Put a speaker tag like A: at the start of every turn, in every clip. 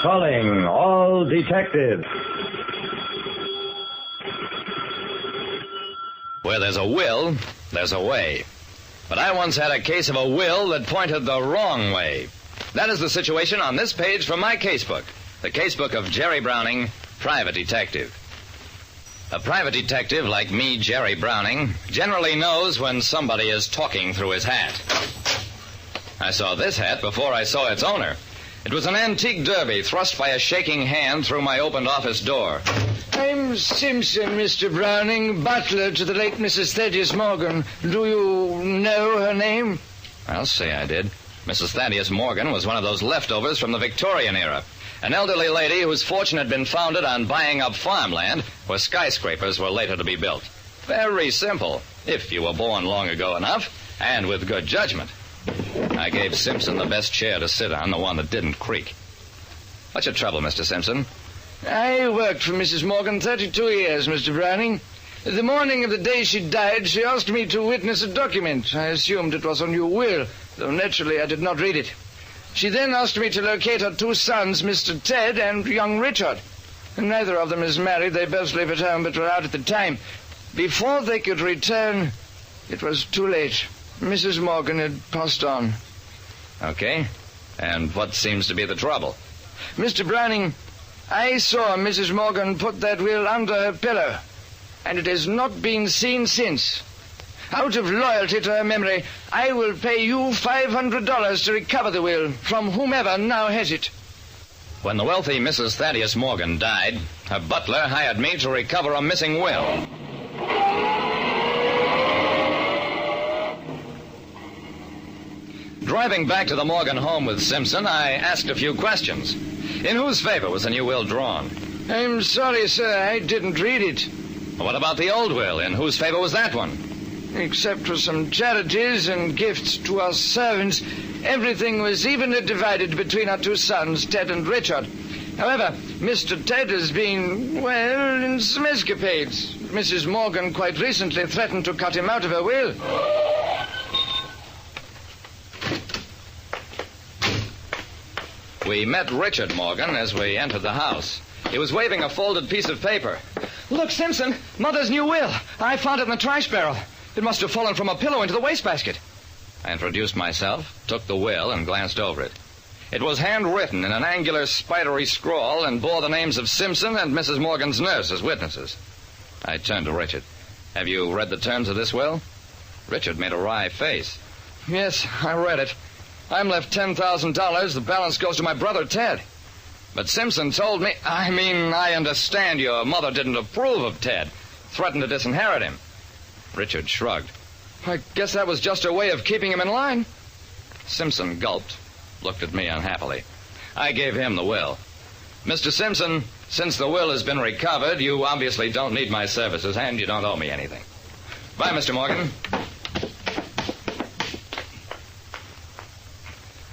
A: Calling all detectives.
B: Where there's a will, there's a way. But I once had a case of a will that pointed the wrong way. That is the situation on this page from my casebook. The casebook of Jerry Browning, private detective. A private detective like me, Jerry Browning, generally knows when somebody is talking through his hat. I saw this hat before I saw its owner. It was an antique derby thrust by a shaking hand through my opened office door.
C: I'm Simpson, Mr. Browning, butler to the late Mrs. Thaddeus Morgan. Do you know her name?
B: I'll say I did. Mrs. Thaddeus Morgan was one of those leftovers from the Victorian era. An elderly lady whose fortune had been founded on buying up farmland where skyscrapers were later to be built. Very simple, if you were born long ago enough and with good judgment. I gave Simpson the best chair to sit on, the one that didn't creak. What's your trouble, Mr. Simpson?
C: I worked for Mrs. Morgan 32 years, Mr. Browning. The morning of the day she died, she asked me to witness a document. I assumed it was a new will, though naturally I did not read it. She then asked me to locate her two sons, Mr. Ted and young Richard. Neither of them is married. They both live at home, but were out at the time. Before they could return, it was too late. Mrs. Morgan had passed on.
B: Okay. And what seems to be the trouble?
C: Mr. Browning, I saw Mrs. Morgan put that will under her pillow, and it has not been seen since. Out of loyalty to her memory, I will pay you $500 to recover the will from whomever now has it.
B: When the wealthy Mrs. Thaddeus Morgan died, her butler hired me to recover a missing will. Driving back to the Morgan home with Simpson, I asked a few questions. In whose favor was the new will drawn?
C: I'm sorry, sir, I didn't read it.
B: What about the old will? In whose favor was that one?
C: Except for some charities and gifts to our servants, everything was evenly divided between our two sons, Ted and Richard. However, Mr. Ted has been, well, in some escapades. Mrs. Morgan quite recently threatened to cut him out of her will.
B: We met Richard Morgan as we entered the house. He was waving a folded piece of paper.
C: Look, Simpson, Mother's new will. I found it in the trash barrel. It must have fallen from a pillow into the wastebasket.
B: I introduced myself, took the will, and glanced over it. It was handwritten in an angular, spidery scrawl and bore the names of Simpson and Mrs. Morgan's nurse as witnesses. I turned to Richard. Have you read the terms of this will? Richard made a wry face.
C: Yes, I read it. I'm left $10,000. The balance goes to my brother, Ted.
B: But Simpson told me... I understand your mother didn't approve of Ted. Threatened to disinherit him. Richard shrugged.
C: I guess that was just her way of keeping him in line.
B: Simpson gulped, looked at me unhappily. I gave him the will. Mr. Simpson, since the will has been recovered, you obviously don't need my services, and you don't owe me anything. Bye, Mr. Morgan.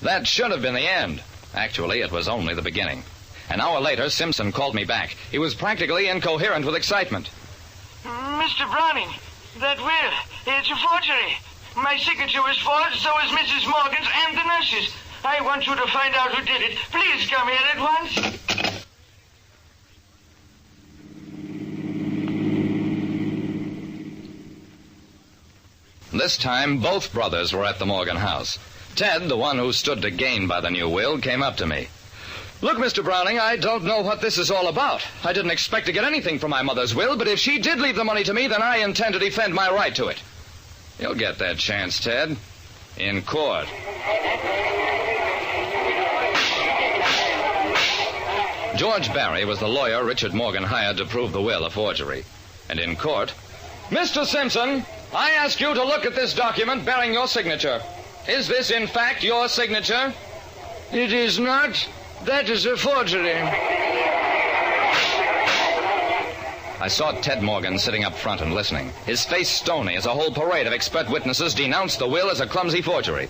B: That should have been the end. Actually, it was only the beginning. An hour later, Simpson called me back. He was practically incoherent with excitement.
C: Mr. Browning, that will, it's a forgery. My signature was forged, so is Mrs. Morgan's and the nurse's. I want you to find out who did it. Please come here at once.
B: This time, both brothers were at the Morgan house. Ted, the one who stood to gain by the new will, came up to me.
C: Look, Mr. Browning, I don't know what this is all about. I didn't expect to get anything from my mother's will, but if she did leave the money to me, then I intend to defend my right to it.
B: You'll get that chance, Ted. In court. George Barry was the lawyer Richard Morgan hired to prove the will a forgery. And in court...
C: Mr. Simpson, I ask you to look at this document bearing your signature. Is this, in fact, your signature? It is not. That is a forgery.
B: I saw Ted Morgan sitting up front and listening, his face stony as a whole parade of expert witnesses denounced the will as a clumsy forgery.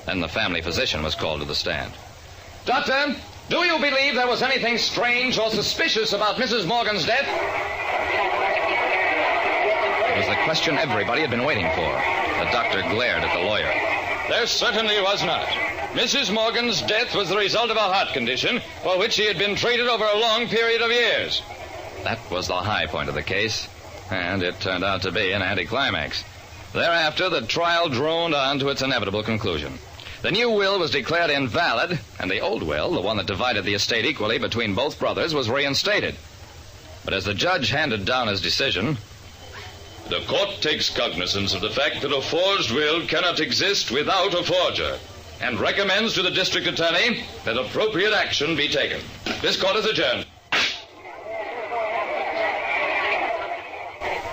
B: Then the family physician was called to the stand.
C: Doctor, do you believe there was anything strange or suspicious about Mrs. Morgan's death?
B: It was the question everybody had been waiting for. The doctor glared at the lawyer.
D: There certainly was not.
B: Mrs. Morgan's death was the result of a heart condition for which she had been treated over a long period of years. That was the high point of the case, and it turned out to be an anticlimax. Thereafter, the trial droned on to its inevitable conclusion. The new will was declared invalid, and the old will, the one that divided the estate equally between both brothers, was reinstated. But as the judge handed down his decision,
D: the court takes cognizance of the fact that a forged will cannot exist without a forger, and recommends to the district attorney that appropriate action be taken. This court is adjourned.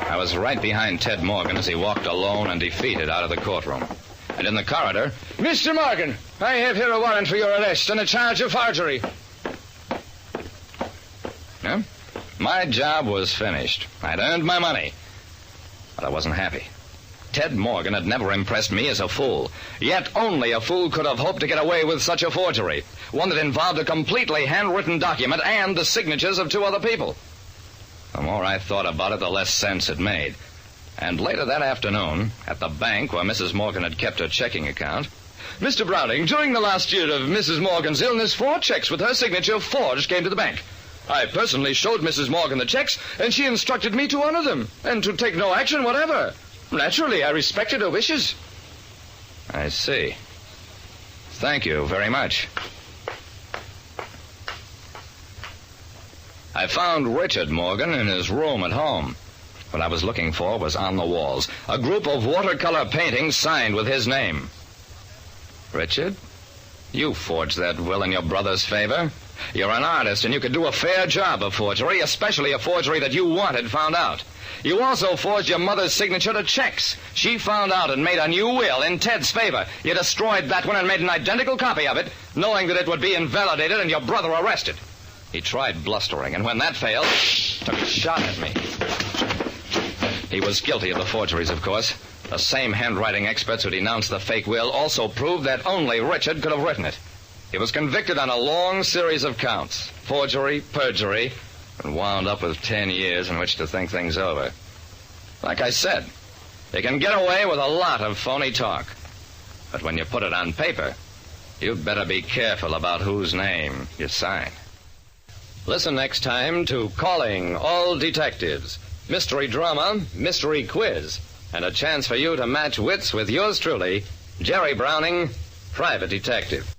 B: I was right behind Ted Morgan as he walked alone and defeated out of the courtroom. And in the corridor...
C: Mr. Morgan, I have here a warrant for your arrest and a charge of forgery.
B: Yeah? My job was finished. I'd earned my money. But I wasn't happy. Ted Morgan had never impressed me as a fool. Yet only a fool could have hoped to get away with such a forgery. One that involved a completely handwritten document and the signatures of two other people. The more I thought about it, the less sense it made. And later that afternoon, at the bank where Mrs. Morgan had kept her checking account... Mr. Browning, during the last year of Mrs. Morgan's illness, 4 checks with her signature forged came to the bank. I personally showed Mrs. Morgan the checks, and she instructed me to honor them, and to take no action whatever. Naturally, I respected her wishes. I see. Thank you very much. I found Richard Morgan in his room at home. What I was looking for was on the walls. A group of watercolor paintings signed with his name. Richard, you forged that will in your brother's favor. You're an artist, and you could do a fair job of forgery, especially a forgery that you wanted found out. You also forged your mother's signature to checks. She found out and made a new will in Ted's favor. You destroyed that one and made an identical copy of it, knowing that it would be invalidated and your brother arrested. He tried blustering, and when that failed, took a shot at me. He was guilty of the forgeries, of course. The same handwriting experts who denounced the fake will also proved that only Richard could have written it. He was convicted on a long series of counts, forgery, perjury, and wound up with 10 years in which to think things over. Like I said, you can get away with a lot of phony talk. But when you put it on paper, you'd better be careful about whose name you sign. Listen next time to Calling All Detectives. Mystery drama, mystery quiz, and a chance for you to match wits with yours truly, Jerry Browning, Private Detective.